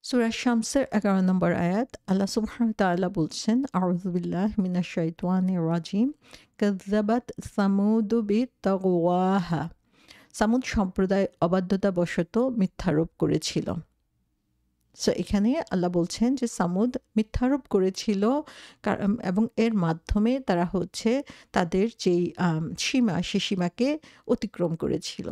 সূরা শামসের ১১ নম্বর আয়াত আল্লাহ সুবহানাহু ওয়া তাআলা বলছেন, আউযু বিল্লাহি মিনাশ শাইতানির রাজিম, কাযযাবাত সামুদু বিতাগওয়াহা। সামুদ সম্প্রদায় অবাধ্যতাবশত মিথ্যারোপ করেছিল। সো এখানে আল্লাহ বলছেন যে সামুদ মিথ্যারোপ করেছিল এবং এর মাধ্যমে তারা হচ্ছে তাদের যেই সীমা সে সীমাকে অতিক্রম করেছিল।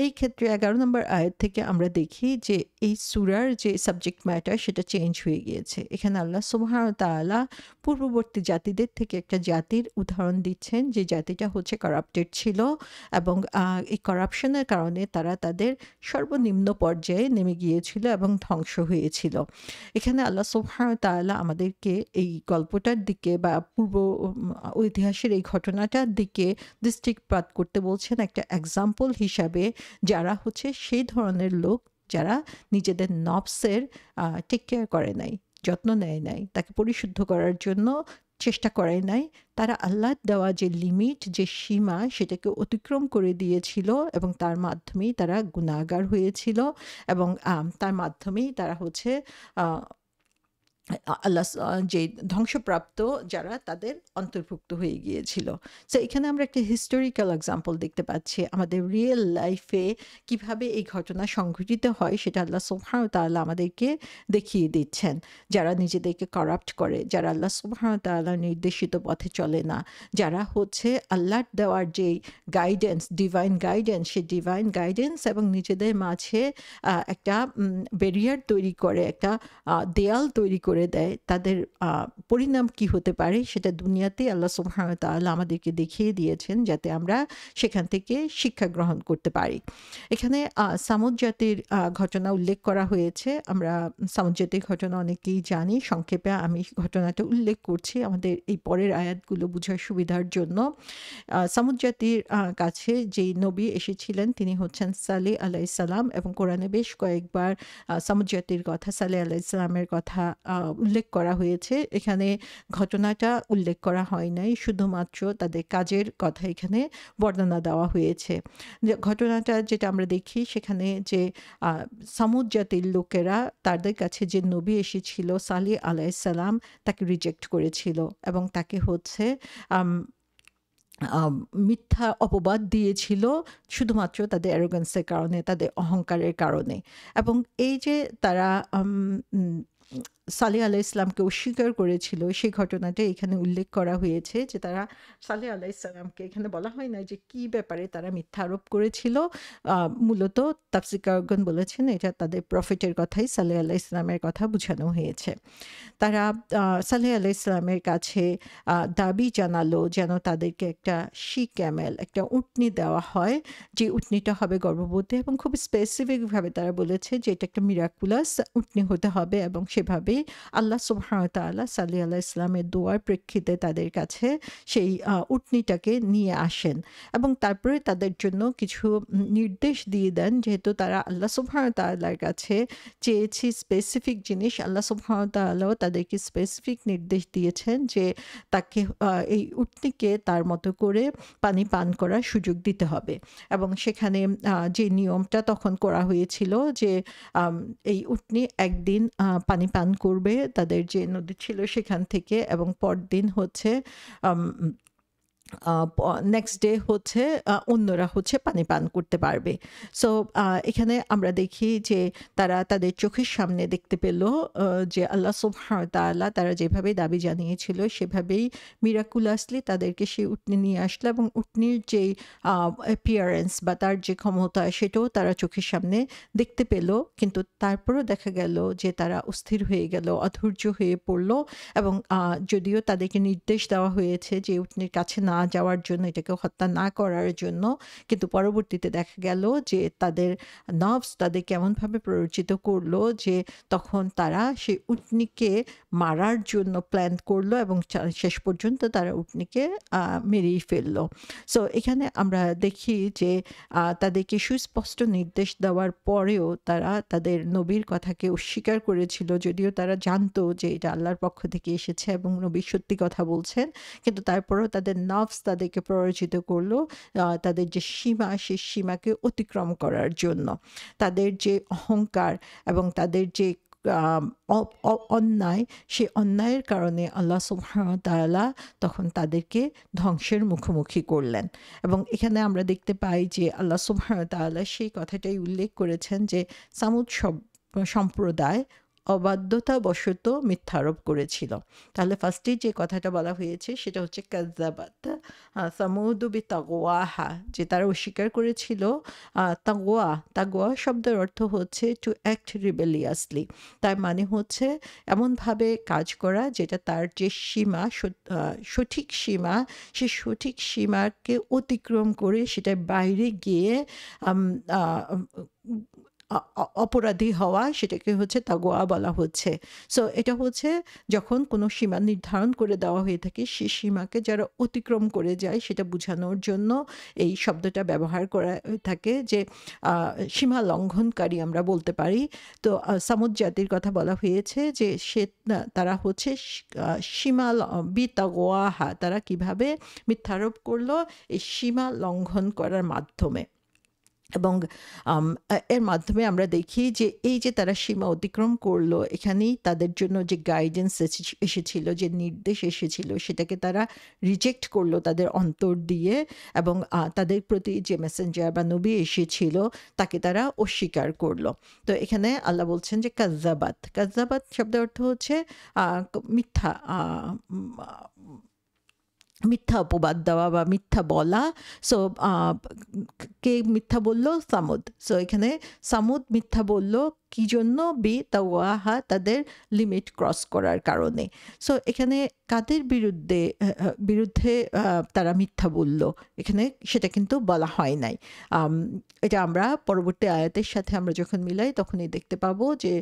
এই ক্ষেত্রে ১১ নম্বর আয়াত থেকে আমরা দেখি যে এই সূরার যে সাবজেক্ট ম্যাটার সেটা চেঞ্জ হয়ে গিয়েছে। এখানে আল্লাহ সুবহানাহু ওয়া তাআলা পূর্ববর্তী জাতিদের থেকে একটা জাতির উদাহরণ দিচ্ছেন যে জাতিটা হচ্ছে কারাপ্টেড ছিল এবং এই করাপশনের কারণে তারা তাদের সর্বনিম্ন পর্যায়ে নেমে গিয়েছিল এবং ধ্বংস হয়েছিল। এখানে আল্লাহ সুবহানাহু ওয়া তাআলা আমাদেরকে এই গল্পটার দিকে বা পূর্ব ইতিহাসের এই ঘটনাটার দিকে দৃষ্টিপাত করতে বলছেন একটা এক্সাম্পল হিসাবে, যারা হচ্ছে সেই ধরনের লোক যারা নিজেদের নফসের টেক কেয়ার করে নাই, যত্ন নেয় নাই, তাকে পরিশুদ্ধ করার জন্য চেষ্টা করে নাই। তারা আল্লাহর দেওয়া যে লিমিট, যে সীমা সেটাকে অতিক্রম করে দিয়েছিল এবং তার মাধ্যমেই তারা গুনাহগার হয়েছিল এবং তার মাধ্যমেই তারা হচ্ছে আল্লাহ যে ধ্বংসপ্রাপ্ত যারা তাদের অন্তর্ভুক্ত হয়ে গিয়েছিল। সো এখানে আমরা একটা হিস্টোরিক্যাল এক্সাম্পল দেখতে পাচ্ছি আমাদের রিয়েল লাইফে কিভাবে এই ঘটনা সংঘটিত হয় সেটা আল্লাহ সুবহানাহু ওয়া তাআলা আমাদেরকে দেখিয়ে দিচ্ছেন। যারা নিজেদেরকে করাপ্ট করে, যারা আল্লাহ সুবহানাহু ওয়া তাআলার নির্দেশিত পথে চলে না, যারা হচ্ছে আল্লাহর দেওয়ার যেই গাইডেন্স, ডিভাইন গাইডেন্স, সেই ডিভাইন গাইডেন্স এবং নিজেদের মাঝে একটা ব্যারিয়ার তৈরি করে, একটা দেয়াল তৈরি করে দেয়, তাদের পরিণাম কি হতে পারে সেটা দুনিয়াতেই আল্লাহ সুবহানাহু ওয়া তাআলা আমাদেরকে দেখিয়ে দিয়েছেন যাতে আমরা সেখান থেকে শিক্ষা গ্রহণ করতে পারি। এখানে সামুদ জাতির ঘটনা উল্লেখ করা হয়েছে। আমরা সামুদ জাতির ঘটনা অনেকেই জানি। সংক্ষেপে আমি ঘটনাটা উল্লেখ করছি আমাদের এই পরের আয়াতগুলো বোঝার সুবিধার জন্য। সামুদ জাতির কাছে যেই নবী এসেছিলেন তিনি হচ্ছেন সালেহ আলাইহিস সালাম এবং কোরআনে বেশ কয়েকবার সামুদ জাতির কথা, সালেহ আলাইহিস সালামের কথা উল্লেখ করা হয়েছে। এখানে ঘটনাটা উল্লেখ করা হয় নাই, শুধুমাত্র তাদের কাজের কথা এখানে বর্ণনা দেওয়া হয়েছে। যে ঘটনাটা যেটা আমরা দেখি সেখানে যে সামুদ জাতির লোকেরা তাদের কাছে যে নবী এসেছিল সালেহ আলাইহিস সালাম তাকে রিজেক্ট করেছিল এবং তাকে হচ্ছে মিথ্যা অপবাদ দিয়েছিল শুধুমাত্র তাদের অ্যারোগ্যান্সের কারণে, তাদের অহংকারের কারণে। এবং এই যে তারা সালেহ আলাইহিস সালামকে অস্বীকার করেছিল সেই ঘটনাটা এখানে উল্লেখ করা হয়েছে যে তারা সালেহ আলাইহিস সালামকে, এখানে বলা হয় না যে কি ব্যাপারে তারা মিথ্যা আরোপ করেছিল। মূলত তাফসীরকারগণ বলেছেন এটা তাদের প্রফেটের কথাই, সালেহ আলাইহিস সালামের কথা বোঝানো হয়েছে। তারা সালেহ আলাইহিস সালামের কাছে দাবি জানালো যেন তাদেরকে একটা শি ক্যামেল, একটা উটনি দেওয়া হয়, যে উটনিটা হবে গর্ভবতী এবং খুব স্পেসিফিকভাবে তারা বলেছে যে এটা একটা মিরাকুলাস উটনি হতে হবে এবং সেভাবেই আল্লাহ সুবহানাহু ওয়া তাআলা সালেহ আলাইহিস সালামের দোয়ার প্রেক্ষিতে তাদের কাছে সেই উটনিটাকে নিয়ে আসেন এবং তারপরে তাদের জন্য কিছু নির্দেশ দিয়ে দেন। যেহেতু তারা আল্লাহ সুবহানাহু ওয়া তাআলার কাছে চেয়েছি স্পেসিফিক জিনিস, আল্লাহ সুবহানাহু ওয়া তাআলাও তাদেরকে স্পেসিফিক নির্দেশ দিয়েছেন যে তাকে এই উটনিকে তার মতো করে পানি পান করার সুযোগ দিতে হবে এবং সেখানে যে নিয়মটা তখন করা হয়েছিল যে এই উটনি একদিন পানি পান করবে তাদের যে নদী ছিল সেখান থেকে এবং পরদিন হচ্ছে নেক্সট ডে হচ্ছে অন্যরা হচ্ছে পানি পান করতে পারবে। সো এখানে আমরা দেখি যে তারা তাদের চোখের সামনে দেখতে পেল যে আল্লাহ সুবহানাহু ওয়া তাআলা তারা যেভাবে দাবি জানিয়েছিল সেভাবেই মিরাকুলাসলি তাদেরকে সেই উটনি নিয়ে আসলো এবং উটনির যেই অ্যাপিয়ারেন্স বা তার যে ক্ষমতা সেটাও তারা চোখের সামনে দেখতে পেল। কিন্তু তারপরও দেখা গেল যে তারা অস্থির হয়ে গেল, অধৈর্য হয়ে পড়ল এবং যদিও তাদেরকে নির্দেশ দেওয়া হয়েছে যে উটনির কাছে না যাওয়ার জন্য, এটাকে হত্যা না করার জন্য, কিন্তু পরবর্তীতে দেখা গেল যে তাদের নফস তাদের কেমনভাবে প্ররোচিত করলো যে তখন তারা সেই উটনিকে মারার জন্য প্ল্যান করলো এবং শেষ পর্যন্ত তারা উটনিকে মেরেই ফেললো। সো এখানে আমরা দেখি যে তাদেরকে সুস্পষ্ট নির্দেশ দেওয়ার পরেও তারা তাদের নবীর কথাকে অস্বীকার করেছিল, যদিও তারা জানতো যে এটা আল্লাহর পক্ষ থেকে এসেছে এবং নবী সত্যি কথা বলছেন, কিন্তু তারপরেও তাদের নফস তাদেরকে প্ররোচিত করলো তাদের যে সীমা সেই সীমাকে অতিক্রম করার জন্য। তাদের যে অহংকার এবং তাদের যে আম অন্যায়, সেই অন্যায়ের কারণে আল্লাহ সুবহানাহু ওয়া তাআলা তখন তাদেরকে ধ্বংসের মুখোমুখি করলেন। এবং এখানে আমরা দেখতে পাই যে আল্লাহ সুবহানাহু ওয়া তাআলা সেই কথাটাই উল্লেখ করেছেন যে সামুদ সম্প্রদায় অবাধ্যতাবশত মিথ্যারোপ করেছিল। তাহলে ফার্স্টেই যে কথাটা বলা হয়েছে সেটা হচ্ছে কাযযাবাত সামুদু বিতাগওয়াহা, যে তারা অস্বীকার করেছিল তাগওয়া। তাগওয়া শব্দের অর্থ হচ্ছে টু অ্যাক্ট রিবেলিয়াসলি। তার মানে হচ্ছে এমনভাবে কাজ করা যেটা তার যে সীমা, সঠিক সীমা, সে সঠিক সীমাকে অতিক্রম করে সেটার বাইরে গিয়ে আম আ অপরাধী হওয়া, সেটাকে হচ্ছে তাগওয়া বলা হচ্ছে। সো এটা হচ্ছে যখন কোনো সীমা নির্ধারণ করে দেওয়া হয়ে থাকে, সেই সীমাকে যারা অতিক্রম করে যায় সেটা বোঝানোর জন্য এই শব্দটা ব্যবহার করা হয়ে থাকে, যে সীমা লঙ্ঘনকারী আমরা বলতে পারি। তো সামুদ জাতির কথা বলা হয়েছে যে তারা হচ্ছে সীমা বিতাগওয়াহা, তারা কিভাবে মিথ্যারোপ করলো এই সীমা লঙ্ঘন করার মাধ্যমে। এবং এর মাধ্যমে আমরা দেখি যে এই যে তারা সীমা অতিক্রম করলো, এখানেই তাদের জন্য যে গাইডেন্স এসেছিল, যে নির্দেশ এসেছিল, সেটাকে তারা রিজেক্ট করলো তাদের অন্তর দিয়ে। এবং তাদের প্রতি যে মেসেঞ্জার বা নবী এসেছিল তাকে তারা অস্বীকার করলো। তো এখানে আল্লাহ বলছেন যে কাযযাবাত। কাযযাবাত শব্দের অর্থ হচ্ছে মিথ্যা, মিথ্যা অপবাদ দেওয়া বা মিথ্যা বলা। সো কে মিথ্যা বলল? সামুদ। সো এখানে সামুদ মিথ্যা বলল কি জন্য? বিতাওয়াহা, তাদের লিমিট ক্রস করার কারণে। সো এখানে কাদের বিরুদ্ধে তারা মিথ্যা বলল, এখানে সেটা কিন্তু বলা হয় নাই। এটা আমরা পরবর্তী আয়াতের সাথে আমরা যখন মিলাই তখনই দেখতে পাবো যে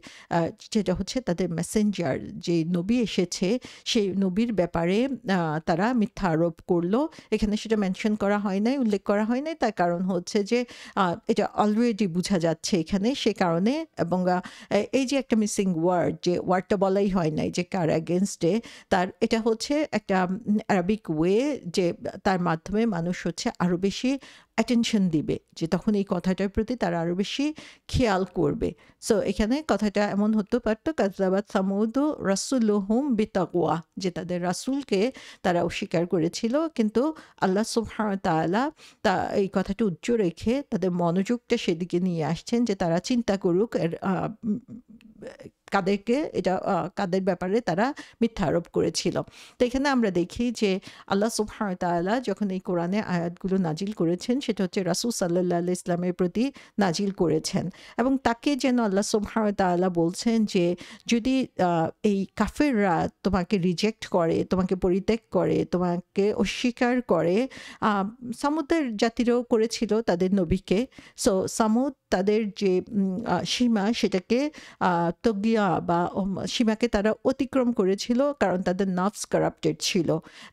যেটা হচ্ছে তাদের মেসেঞ্জার, যে নবী এসেছে সেই নবীর ব্যাপারে তারা মিথ্যা আরোপ করলো। এখানে সেটা মেনশন করা হয় নাই, উল্লেখ করা হয় নাই। তার কারণ হচ্ছে যে এটা অলরেডি বোঝা যাচ্ছে এখানে, সে কারণে। এবং এই যে একটা মিসিং ওয়ার্ড, যে ওয়ার্ডটা বলাই হয় নাই যে কার অ্যাগেনস্টে, তার এটা হচ্ছে একটা আরবিক ওয়ে, যে তার মাধ্যমে মানুষ হচ্ছে আরো বেশি অ্যাটেনশন দিবে, যে তখন এই কথাটার প্রতি তারা আরো বেশি খেয়াল করবে। সো এখানে কথাটা এমন হতে পারতো কাযযাবাত সামুদু রাসূলুহুম বিতাকওয়া, যে তাদের রাসূলকে তারা অস্বীকার করেছিল, কিন্তু আল্লাহ সুবহানাহু ওয়া তাআলা এই কথাটা উচ্চ রেখে তাদের মনোযোগটা সেদিকে নিয়ে আসছেন, যে তারা চিন্তা করুক কাদের ব্যাপারে তারা মিথ্যা আরোপ করেছিল। তো এখানে আমরা দেখি যে আল্লাহ সুবহানাহু ওয়া তাআলা যখন এই কোরআনে আয়াতগুলো নাজিল করেছেন, সেটা হচ্ছে রাসূল সাল্লাল্লাহু আলাইহি ইসলামের প্রতি নাজিল করেছেন। এবং তাকে যেন আল্লাহ সুবহানাহু ওয়া তাআলা বলছেন যে যদি এই কাফেররা তোমাকে রিজেক্ট করে, তোমাকে পরিত্যাগ করে, তোমাকে অস্বীকার করে, সামুদের জাতিরাও করেছিল তাদের নবীকে। সো সামুদ তাদের যে সীমা, সেটাকে তগিয়া বা সীমাকে তারা অতিক্রম করেছিল, কারণ তাদের নাফস কারাপ্টেড ছিল।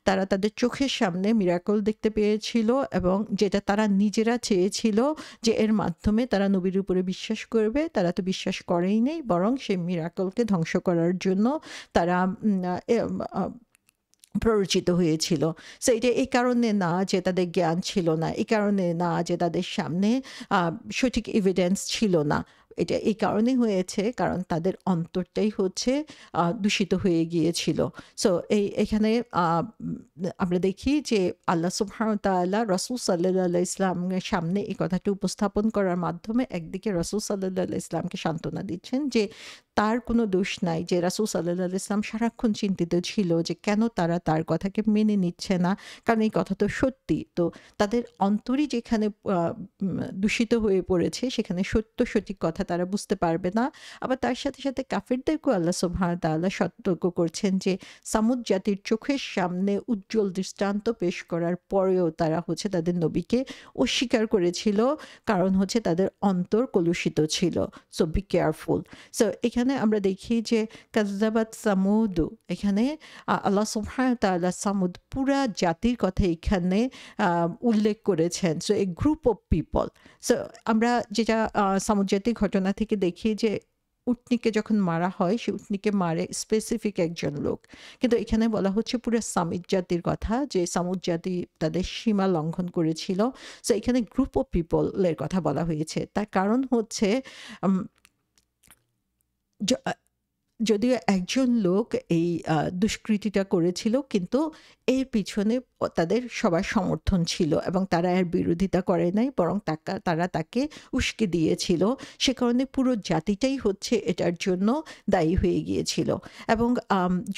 তারা তাদের চোখের সামনে মিরাকল দেখতে পেয়েছিল, এবং যেটা তারা নিজেরা চেয়েছিল যে এর মাধ্যমে তারা নবীর উপরে বিশ্বাস করবে, তারা তো বিশ্বাস করেই নেই, বরং সেই মিরাকলকে ধ্বংস করার জন্য তারা প্ররোচিত হয়েছিল। সো এটা এই কারণে না যে তাদের জ্ঞান ছিল না, এই কারণে না যে তাদের সামনে সঠিক এভিডেন্স ছিল না। এটা এই কারণে হয়েছে কারণ তাদের অন্তরটাই হচ্ছে দূষিত হয়ে গিয়েছিল। সো এখানে আমরা দেখি যে আল্লাহ সুবহানাহু ওয়া তাআলা রাসূল সাল্লাল্লাহু আলাইহি ইসলামের সামনে এই কথাটি উপস্থাপন করার মাধ্যমে একদিকে রাসূল সাল্লাল্লাহু আলাইহি ইসলামকে সান্ত্বনা দিচ্ছেন যে তার কোনো দোষ নাই, যে রাসূল সাল্লাল্লাহু আলাইহি ইসলাম সারাক্ষণ চিন্তিত ছিল যে কেন তারা তার কথাকে মেনে নিচ্ছে না, কারণ এই কথা তো সত্যি। তো তাদের অন্তরই যেখানে দূষিত হয়ে পড়েছে, সেখানে সত্য সঠিক কথা তারা বুঝতে পারবে না। আবার তার সাথে সাথে কাফেরদেরকেও আল্লাহ সুবহানাহু ওয়া তাআলা সতর্ক করছেন যে সামুদ জাতির চোখের সামনে উজ্জ্বল দৃষ্টান্ত পেশ করার পরেও তারা হচ্ছে তাদের নবীকে অস্বীকার করেছিল, কারণ হচ্ছে তাদের অন্তর কলুষিত ছিল। So be careful. সো এখানে আমরা দেখি যে কাযযাবাত সামুদু, এখানে আল্লাহ সুবহানাহু ওয়া তাআলা সামুদ পুরা জাতির কথা এখানে উল্লেখ করেছেন। So A group of people. So আমরা যেটা সামুদ জাতির ঘটনা থেকে দেখি যে উটনিকে যখন মারা হয়, সে উটনিকে মারে স্পেসিফিক একজন লোক, কিন্তু এখানে বলা হচ্ছে পুরো সামিদ জাতির কথা, যে সামুদ জাতি তাদের সীমা লঙ্ঘন করেছিল। সো এখানে গ্রুপ অফ পিপলের কথা বলা হয়েছে। তার কারণ হচ্ছে যদিও একজন লোক এই দুষ্কৃতিটা করেছিল, কিন্তু এর পিছনে তাদের সবার সমর্থন ছিল এবং তারা এর বিরোধিতা করে নাই, বরং তারা তাকে উস্কে দিয়েছিল। সে কারণে পুরো জাতিটাই হচ্ছে এটার জন্য দায়ী হয়ে গিয়েছিল। এবং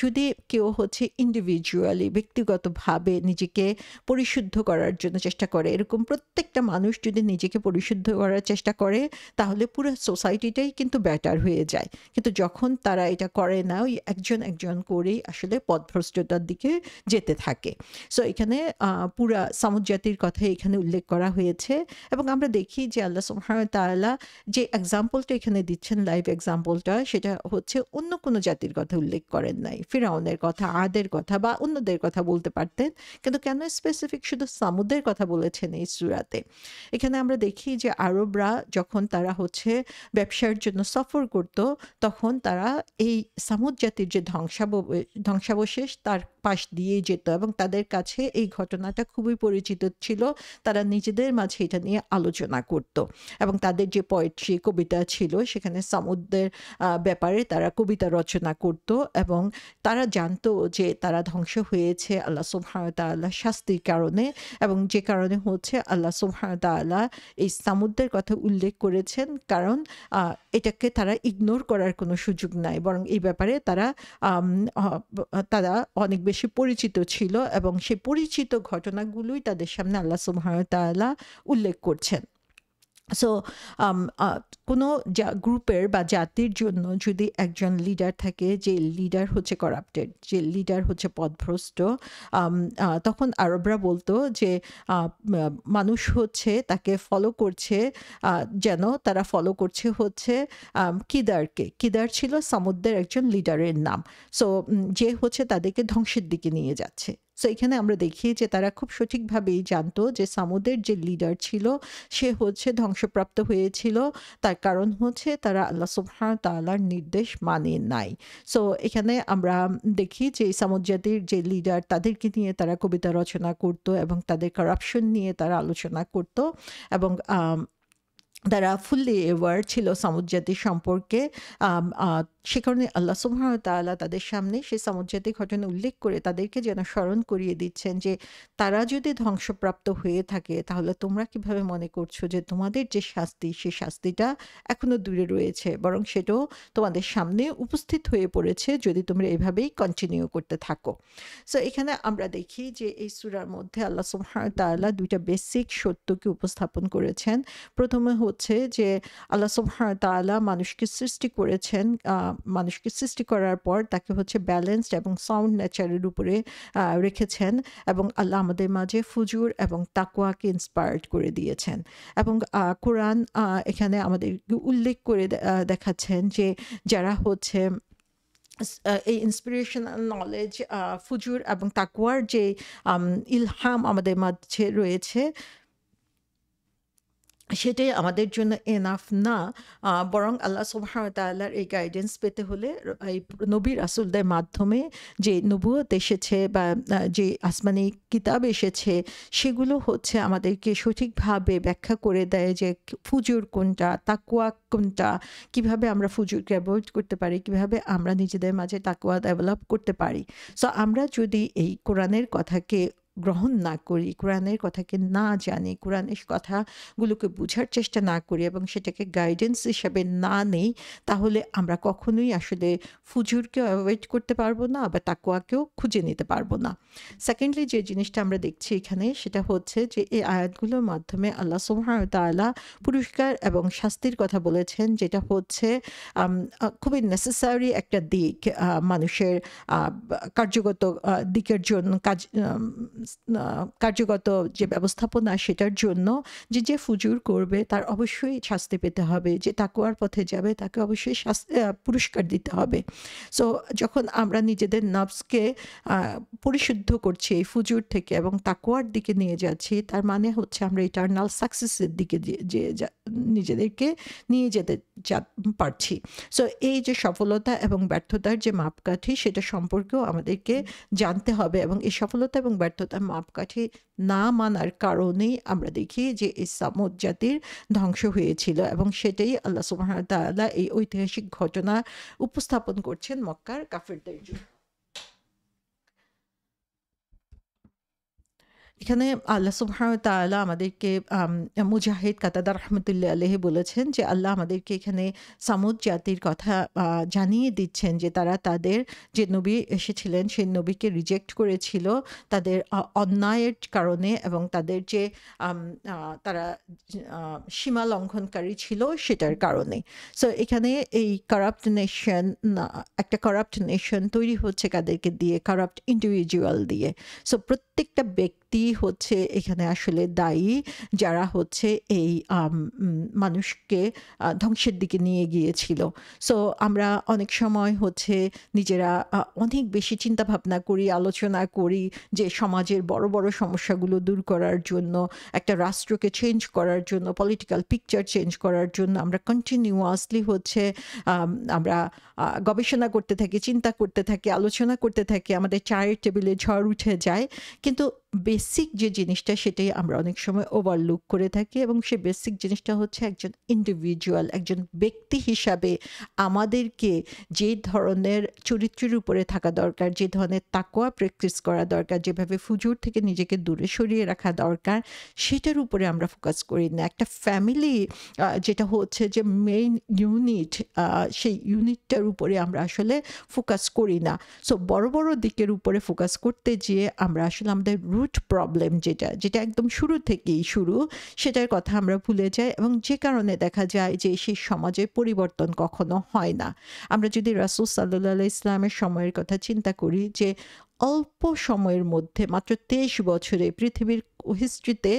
যদি কেউ হচ্ছে ইন্ডিভিজুয়ালি ব্যক্তিগতভাবে নিজেকে পরিশুদ্ধ করার জন্য চেষ্টা করে, এরকম প্রত্যেকটা মানুষ যদি নিজেকে পরিশুদ্ধ করার চেষ্টা করে, তাহলে পুরো সোসাইটিটাই কিন্তু বেটার হয়ে যায়। কিন্তু যখন তারা এটা করে না, ওই একজন একজন করেই আসলে পথভ্রষ্টতার দিকে যেতে থাকে। সো এখানে পুরা সামুদ জাতির কথা এখানে উল্লেখ করা হয়েছে। এবং আমরা দেখি যে আল্লাহ সুবহানাহু ওয়া তাআলা যে এক্সাম্পলটা এখানে দিচ্ছেন, লাইভ এক্সাম্পলটা, সেটা হচ্ছে অন্য কোনো জাতির কথা উল্লেখ করেন নাই। ফিরআউনের কথা, আদের কথা বা অন্যদের কথা বলতে পারতেন, কিন্তু কেন স্পেসিফিক শুধু সামুদের কথা বলেছেন এই সূরাতে? এখানে আমরা দেখি যে আরবরা যখন তারা হচ্ছে ব্যবসার জন্য সফর করত, তখন তারা এই সামুদ জাতির যে ধ্বংসাবশেষ তার পাশ দিয়ে যেত এবং তাদের কাছে এই ঘটনাটা খুবই পরিচিত ছিল। তারা নিজেদের মাঝে এটা নিয়ে আলোচনা করত এবং তাদের যে পোয়েট্রি, কবিতা ছিল, সেখানে সামুদের ব্যাপারে তারা কবিতা রচনা করত এবং তারা জানতো যে তারা ধ্বংস হয়েছে আল্লাহ সুবহানাহু ওয়া তাআলার শাস্তির কারণে, এবং যে কারণে হচ্ছে আল্লাহ সুবহানাহু ওয়া তাআলা এই সামুদের কথা উল্লেখ করেছেন, কারণ এটাকে তারা ইগনোর করার কোনো সুযোগ নাই, বরং এই ব্যাপারে তারা অনেক বেশি পরিচিত ছিল এবং সেই পরিচিত ঘটনাগুলোই তাদের সামনে আল্লাহ সুবহানাহু ওয়া তাআলা উল্লেখ করছেন। সো কোনো গ্রুপের বা জাতির জন্য যদি একজন লিডার থাকে, যে লিডার হচ্ছে করাপ্টেড, যে লিডার হচ্ছে পথভ্রষ্ট, তখন আরবরা বলতো যে মানুষ হচ্ছে তাকে ফলো করছে, যেন তারা ফলো করছে হচ্ছে কিদারকে। কিদার ছিল সামুদ্রের একজন লিডারের নাম। সো যে হচ্ছে তাদেরকে ধ্বংসের দিকে নিয়ে যাচ্ছে। সো এখানে আমরা দেখি যে তারা খুব সঠিকভাবেই জানতো যে সামুদের যে লিডার ছিল সে হচ্ছে ধ্বংসপ্রাপ্ত হয়েছিল, তার কারণ হচ্ছে তারা আল্লাহ সুবহানাহু ওয়া তাআলার নির্দেশ মানে নাই। সো এখানে আমরা দেখি যে সামুদ জাতির যে লিডার, তাদেরকে নিয়ে তারা কবিতা রচনা করত এবং তাদের কারাপশন নিয়ে তারা আলোচনা করত এবং তারা ফুললি অ্যাওয়ার ছিল সামুদ জাতির সম্পর্কে। সে কারণে আল্লাহ সুবহানাহু ওয়া তাআলা তাদের সামনে সেই সামুদ জাতির ঘটনা উল্লেখ করে তাদেরকে যেন স্মরণ করিয়ে দিচ্ছেন যে তারা যদি ধ্বংসপ্রাপ্ত হয়ে থাকে, তাহলে তোমরা কিভাবে মনে করছো যে তোমাদের যে শাস্তি, সেই শাস্তিটা এখনো দূরে রয়েছে, বরং সেটাও তোমাদের সামনে উপস্থিত হয়ে পড়েছে যদি তোমরা এভাবেই কন্টিনিউ করতে থাকো। সো এখানে আমরা দেখি যে এই সূরার মধ্যে আল্লাহ সুবহানাহু ওয়া তাআলা দুইটা বেসিক সত্যকে উপস্থাপন করেছেন। প্রথমে হচ্ছে যে আল্লাহ সুবহানাহু ওয়া তাআলা মানুষকে সৃষ্টি করেছেন, মানুষকে সৃষ্টি করার পর তাকে হচ্ছে ব্যালেন্সড এবং সাউন্ড নেচারের উপরে রেখেছেন, এবং আল্লাহ আমাদের মাঝে ফুজুর এবং তাকওয়াকে ইন্সপায়ার্ড করে দিয়েছেন। এবং কোরআন এখানে আমাদের উল্লেখ করে দেখাচ্ছেন যে যারা হচ্ছে এই ইন্সপিরেশনাল নলেজ, ফুজুর এবং তাকওয়ার যে ইলহাম আমাদের মাঝে রয়েছে, সেটাই আমাদের জন্য এনাফ না, বরং আল্লাহ সুবহানাহু ওয়া তাআলার এই গাইডেন্স পেতে হলে এই নবী রাসূলদের মাধ্যমে যে নবুয়ত এসেছে বা যে আসমানি কিতাব এসেছে, সেগুলো হচ্ছে আমাদেরকে সঠিকভাবে ব্যাখ্যা করে দেয় যে ফুজুর কোনটা, তাকওয়া কোনটা, কিভাবে আমরা ফুজুরকে অ্যাভয়েড করতে পারি, কিভাবে আমরা নিজেদের মাঝে তাকওয়া ডেভেলপ করতে পারি। সো আমরা যদি এই কোরআনের কথাকে গ্রহণ না করি, কোরআনের কথাকে না জানি, কোরআনের কথাগুলোকে বোঝার চেষ্টা না করি এবং সেটাকে গাইডেন্স হিসাবে না নেই, তাহলে আমরা কখনোই আসলে ফুজুরকেও অ্যাভয়েড করতে পারবো না বা তাকওয়াকেও খুঁজে নিতে পারবো না। সেকেন্ডলি যে জিনিসটা আমরা দেখছি এখানে, সেটা হচ্ছে যে এই আয়াতগুলোর মাধ্যমে আল্লাহ সুবহানাহু ওয়া তাআলা পুরস্কার এবং শাস্তির কথা বলেছেন, যেটা হচ্ছে খুবই নেসেসারি একটা দিক মানুষের কার্যগত দিকের জন্য, কার্যগত যে ব্যবস্থাপনা সেটার জন্য, যে ফুজুর করবে তার অবশ্যই শাস্তি পেতে হবে, যে তাকওয়ার পথে যাবে তাকে অবশ্যই পুরস্কার দিতে হবে। সো যখন আমরা নিজেদের নফসকে পরিশুদ্ধ করছি এই ফুজুর থেকে এবং তাকওয়ার দিকে নিয়ে যাচ্ছি, তার মানে হচ্ছে আমরা ইটারনাল সাকসেসের দিকে নিজেদেরকে নিয়ে যেতে পারছি। সো এই যে সফলতা এবং ব্যর্থতার যে মাপকাঠি, সেটা সম্পর্কেও আমাদেরকে জানতে হবে এবং এই সফলতা এবং ব্যর্থতা বাস্তবতার মাপকাঠি না মানার কারণেই আমরা দেখি যে এই সামুদ জাতির ধ্বংস হয়েছিল, এবং সেটাই আল্লাহ সুবহানাহু ওয়া তাআলা এই ঐতিহাসিক ঘটনা উপস্থাপন করছেন মক্কার কাফিরদের জন্য। এখানে আল্লাহ সুবহানাহু ওয়া তাআলা আমাদেরকে মুজাহিদ কাতাদা রাহমাতুল্লাহি আলাইহি বলেছেন যে আল্লাহ আমাদেরকে এখানে সামুদ জাতির কথা জানিয়ে দিচ্ছেন যে তারা তাদের যে নবী এসেছিলেন সেই নবীকে রিজেক্ট করেছিল তাদের অন্যায়ের কারণে, এবং তাদের যে তারা সীমা লঙ্ঘনকারী ছিল সেটার কারণে। সো এখানে এই কারাপ্ট নেশন, একটা কারাপ্ট নেশন তৈরি হচ্ছে কাদেরকে দিয়ে? কারাপ্ট ইন্ডিভিজুয়াল দিয়ে। সো প্রত্যেকটা ব্যক্তি হচ্ছে এখানে আসলে দায়ী, যারা হচ্ছে এই মানুষকে ধ্বংসের দিকে নিয়ে গিয়েছিল। সো আমরা অনেক সময় হচ্ছে নিজেরা অনেক বেশি চিন্তা ভাবনা করি, আলোচনা করি যে সমাজের বড় বড় সমস্যাগুলো দূর করার জন্য, একটা রাষ্ট্রকে চেঞ্জ করার জন্য, পলিটিক্যাল পিকচার চেঞ্জ করার জন্য আমরা কন্টিনিউয়াসলি হচ্ছে আমরা গবেষণা করতে থাকি, চিন্তা করতে থাকি, আলোচনা করতে থাকি, আমাদের চায়ের টেবিলে ঝড় উঠে যায়, কিন্তু বেসিক যে জিনিসটা সেটাই আমরা অনেক সময় ওভারলুক করে থাকি। এবং সে বেসিক জিনিসটা হচ্ছে একজন ইন্ডিভিজুয়াল, একজন ব্যক্তি হিসাবে আমাদেরকে যে ধরনের চরিত্রের উপরে থাকা দরকার, যে ধরনের তাকওয়া প্র্যাকটিস করা দরকার, যেভাবে ফুজুর থেকে নিজেকে দূরে সরিয়ে রাখা দরকার, সেটার উপরে আমরা ফোকাস করি না। একটা ফ্যামিলি যেটা হচ্ছে যে মেইন ইউনিট, সেই ইউনিটটার উপরে আমরা আসলে ফোকাস করি না। সো বড় বড় দিকের উপরে ফোকাস করতে যেয়ে আমরা আসলে আমাদের রুট প্রবলেম যেটা একদম শুরু থেকেই শুরু, সেটার কথা আমরা ভুলে যাই, এবং যে কারণে দেখা যায় যে সেই সমাজে পরিবর্তন কখনো হয় না। আমরা যদি রাসূল সাল্লাল্লাহু আলাইহি ইসলামের সময়ের কথা চিন্তা করি, যে অল্প সময়ের মধ্যে মাত্র 23 বছরে পৃথিবীর হিস্ট্রিতে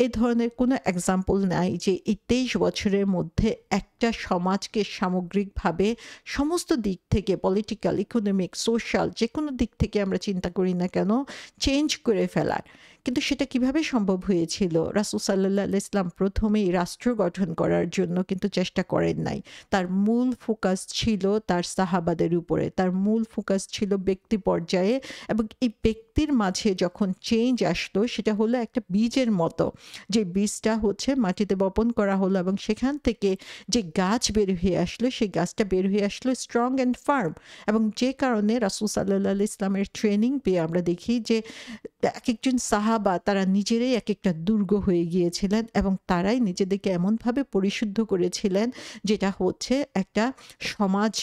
এ ধরনের কোনো এক্সাম্পল নাই যে এই 23 বছরের মধ্যে একটা সমাজকে সামগ্রিকভাবে সমস্ত দিক থেকে, পলিটিক্যাল, ইকোনমিক, সোশ্যাল, যে কোনো দিক থেকে আমরা চিন্তা করি না কেন, চেঞ্জ করে ফেলার। কিন্তু সেটা কিভাবে সম্ভব হয়েছিল? রাসূল সাল্লাল্লাহু আলাইহি ইসলাম প্রথমেই রাষ্ট্র গঠন করার জন্য কিন্তু চেষ্টা করেন নাই। তার মূল ফোকাস ছিল তার সাহাবাদের উপরে, তার মূল ফোকাস ছিল ব্যক্তি পর্যায়ে, এবং এই ব্যক্তির মাঝে যখন চেঞ্জ আসলো সেটা হলো একটা বীজের মতো, যে বীজটা হচ্ছে মাটিতে বপন করা হলো, এবং সেখান থেকে যে গাছ বের হয়ে আসলো, সেই গাছটা বের হয়ে আসলো স্ট্রং অ্যান্ড ফার্ম। এবং যে কারণে রাসূল সাল্লাল্লাহু আলাইহি ইসলামের ট্রেনিং পেয়ে আমরা দেখি যে এক একজন সাহাবা তারা নিজেরাই এক একটা দুর্গ হয়ে গিয়েছিলেন, এবং তারাই নিজেদেরকে এমনভাবে পরিশুদ্ধ করেছিলেন যেটা হচ্ছে একটা সমাজ,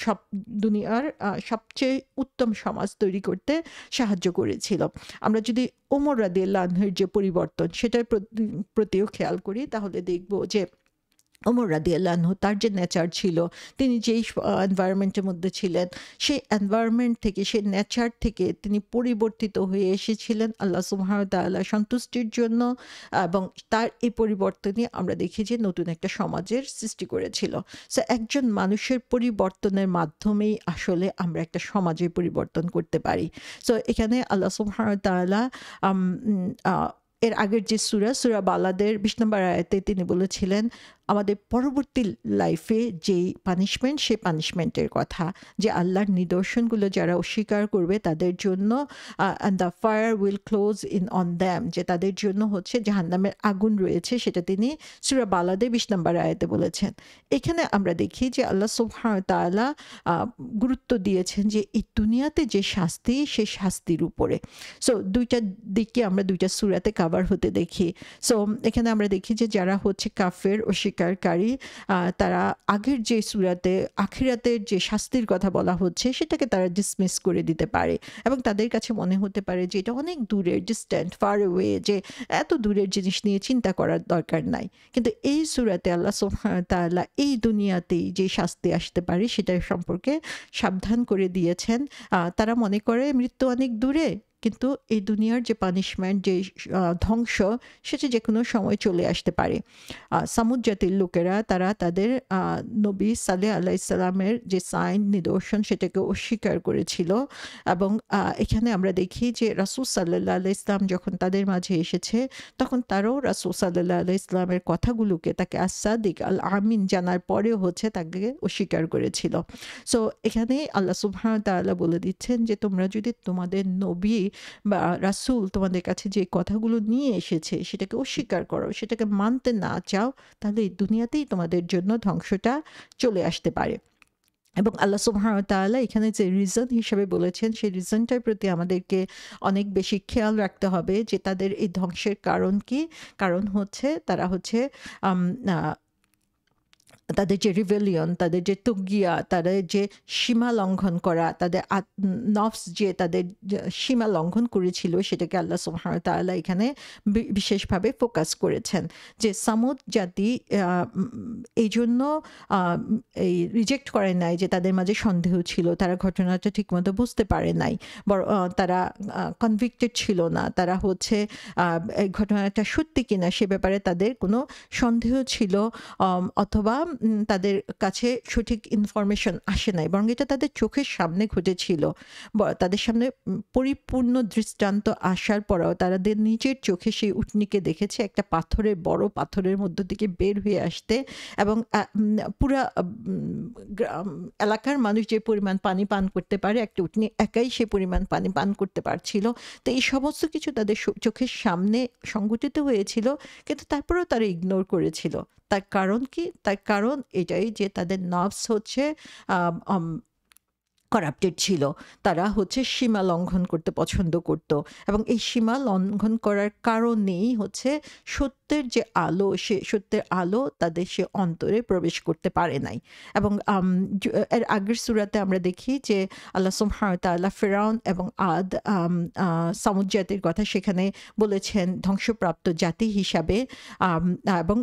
সব দুনিয়ার সবচেয়ে উত্তম সমাজ তৈরি করতে সাহায্য করেছিল। আমরা যদি ওমর রাদিয়াল্লাহু আনহুর যে পরিবর্তন সেটার প্রতিও খেয়াল করি, তাহলে দেখব যে ওমর রাদিয়াল্লাহু আনহু তার যে নেচার ছিল, তিনি যেই এনভায়রনমেন্টের মধ্যে ছিলেন, সেই এনভায়রনমেন্ট থেকে, সেই নেচার থেকে তিনি পরিবর্তিত হয়ে এসেছিলেন আল্লাহ সুবহানাহু ওয়া তাআলা সন্তুষ্টির জন্য, এবং তার এই পরিবর্তনই আমরা দেখি যে নতুন একটা সমাজের সৃষ্টি করেছিল। সো একজন মানুষের পরিবর্তনের মাধ্যমেই আসলে আমরা একটা সমাজের পরিবর্তন করতে পারি। সো এখানে আল্লাহ সুবহানাহু ওয়া তাআলা এর আগের যে সূরা বালাদের ২০ নম্বর আয়াতে তিনি বলেছিলেন আমাদের পরবর্তী লাইফে যেই পানিশমেন্ট, সেই পানিশমেন্টের কথা, যে আল্লাহর নিদর্শনগুলো যারা অস্বীকার করবে তাদের জন্য and the fire will close in on them, যে তাদের জন্য হচ্ছে জাহান্নামের আগুন রয়েছে, সেটা তিনি সূরা বালাদের ২০ নম্বর আয়াতে বলেছেন। এখানে আমরা দেখি যে আল্লাহ সুবহানাহু ওয়া তাআলা গুরুত্ব দিয়েছেন যে এই দুনিয়াতে যে শাস্তি, সেই শাস্তির উপরে। সো দুইটা দিকে আমরা দুইটা সূরাতে কভার হতে দেখি। সো এখানে আমরা দেখি যে যারা হচ্ছে কাফের, অস্বীকারী, তারা আগের যে সূরাতে আখিরাতের যে শাস্তির কথা বলা হচ্ছে সেটাকে তারা ডিসমিস করে দিতে পারে, এবং তাদের কাছে মনে হতে পারে যে এটা অনেক দূরের, ডিস্ট্যান্ট, ফার অ্যাওয়ে, যে এত দূরের জিনিস নিয়ে চিন্তা করার দরকার নাই। কিন্তু এই সূরাতে আল্লাহ সুবহানাহু ওয়া তাআলা এই দুনিয়াতেই যে শাস্তি আসতে পারে সেটার সম্পর্কে সাবধান করে দিয়েছেন। তারা মনে করে মৃত্যু অনেক দূরে, কিন্তু এই দুনিয়ার যে পানিশমেন্ট, যে ধ্বংস, সেটা যে কোনো সময় চলে আসতে পারে। সামুদ জাতির লোকেরা তারা তাদের নবী সালেহ আলাইহিস সালামের যে সাইন, নিদর্শন, সেটাকে অস্বীকার করেছিল, এবং এখানে আমরা দেখি যে রাসূল সাল্লাল্লাহু আলাইহি ইসলাম যখন তাদের মাঝে এসেছে, তখন তারাও রাসূল সাল্লাল্লাহু আলাইহি ইসলামের কথাগুলোকে, তাকে আস-সাদিক আল আমিন জানার পরেও হচ্ছে তাকে অস্বীকার করেছিল। সো এখানে আল্লাহ সুবহানাহু ওয়া তাআলা বলে দিচ্ছেন যে তোমরা যদি তোমাদের নবী বা রাসূল তোমাদের কাছে যে কথাগুলো নিয়ে এসেছে সেটাকে অস্বীকার করো, সেটাকে মানতে না চাও, তাহলে এই দুনিয়াতেই তোমাদের জন্য ধ্বংসটা চলে আসতে পারে। এবং আল্লাহ সুবহানাহু ওয়া তাআলা এখানে যে রিজন হিসেবে বলেছেন, সেই রিজনটার প্রতি আমাদেরকে অনেক বেশি খেয়াল রাখতে হবে যে তাদের এই ধ্বংসের কারণ কি? কারণ হচ্ছে তারা হচ্ছে আম আ তাদের যে রিবেলিয়ন, তাদের যে তুগিয়া, তাদের যে সীমা লঙ্ঘন করা, তাদের নফস যে তাদের সীমা লঙ্ঘন করেছিল, সেটাকে আল্লাহ সুবহানাহু ওয়া তাআলা এখানে বিশেষভাবে ফোকাস করেছেন। যে সামুদ জাতি এই জন্য এই রিজেক্ট করে নাই যে তাদের মাঝে সন্দেহ ছিল, তারা ঘটনাটা ঠিকমতো বুঝতে পারে নাই, তারা কনভিক্টেড ছিল না, তারা হচ্ছে এই ঘটনাটা সত্যি কিনা সে ব্যাপারে তাদের কোনো সন্দেহ ছিল, অথবা তাদের কাছে সঠিক ইনফরমেশন আসে নাই, বরং এটা তাদের চোখের সামনে ঘটেছিল। তাদের সামনে পরিপূর্ণ দৃষ্টান্ত আসার পরেও তাদের নিজের চোখে সেই উটনিকে দেখেছে একটা বড় পাথরের মধ্য থেকে বের হয়ে আসতে, এবং পুরা এলাকার মানুষ যে পরিমাণ পানি পান করতে পারে, একটা উটনি একাই সে পরিমাণ পানি পান করতে পারছিল। তো এই সমস্ত কিছু তাদের চোখের সামনে সংঘটিত হয়েছিল, কিন্তু তারপরেও তারা ইগনোর করেছিল। তার কারণ কি? তার কারণ এটাই যে তাদের নার্ভস হচ্ছে করাপ্টেড ছিল। তারা হচ্ছে সীমা লঙ্ঘন করতে পছন্দ করত, এবং এই সীমা লঙ্ঘন করার কারণেই হচ্ছে সত্যের যে আলো, সে সত্যের আলো তাদের সে অন্তরে প্রবেশ করতে পারে নাই। এবং এর আগের সূরাতে আমরা দেখি যে আল্লাহ সুবহানাহু ওয়া তাআলা ফিরআউন এবং আদ সামুদ জাতির কথা সেখানে বলেছেন ধ্বংসপ্রাপ্ত জাতি হিসাবে, এবং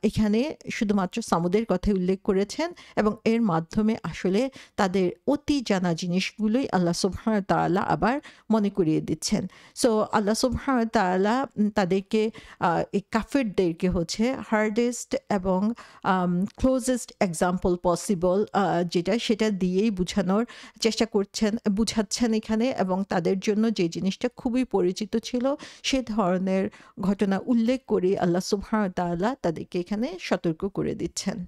এখানে শুধুমাত্র সামুদের কথাই উল্লেখ করেছেন, এবং এর মাধ্যমে আসলে তাদের অতি জানা জিনিসগুলোই আল্লাহ সুবহানাহু ওয়া তাআলা আবার মনে করিয়ে দিচ্ছেন। সো আল্লাহ সুবহানাহু ওয়া তাআলা তাদেরকে এই কাফেরদেরকে হচ্ছে হার্ডেস্ট এবং ক্লোজেস্ট এক্সাম্পল পসিবল যেটা, সেটা দিয়েই বুঝাচ্ছেন এখানে, এবং তাদের জন্য যে জিনিসটা খুবই পরিচিত ছিল সে ধরনের ঘটনা উল্লেখ করে আল্লাহ সুবহানাহু ওয়া তাআলা তাদেরকে এখানে সতর্ক করে দিচ্ছেন।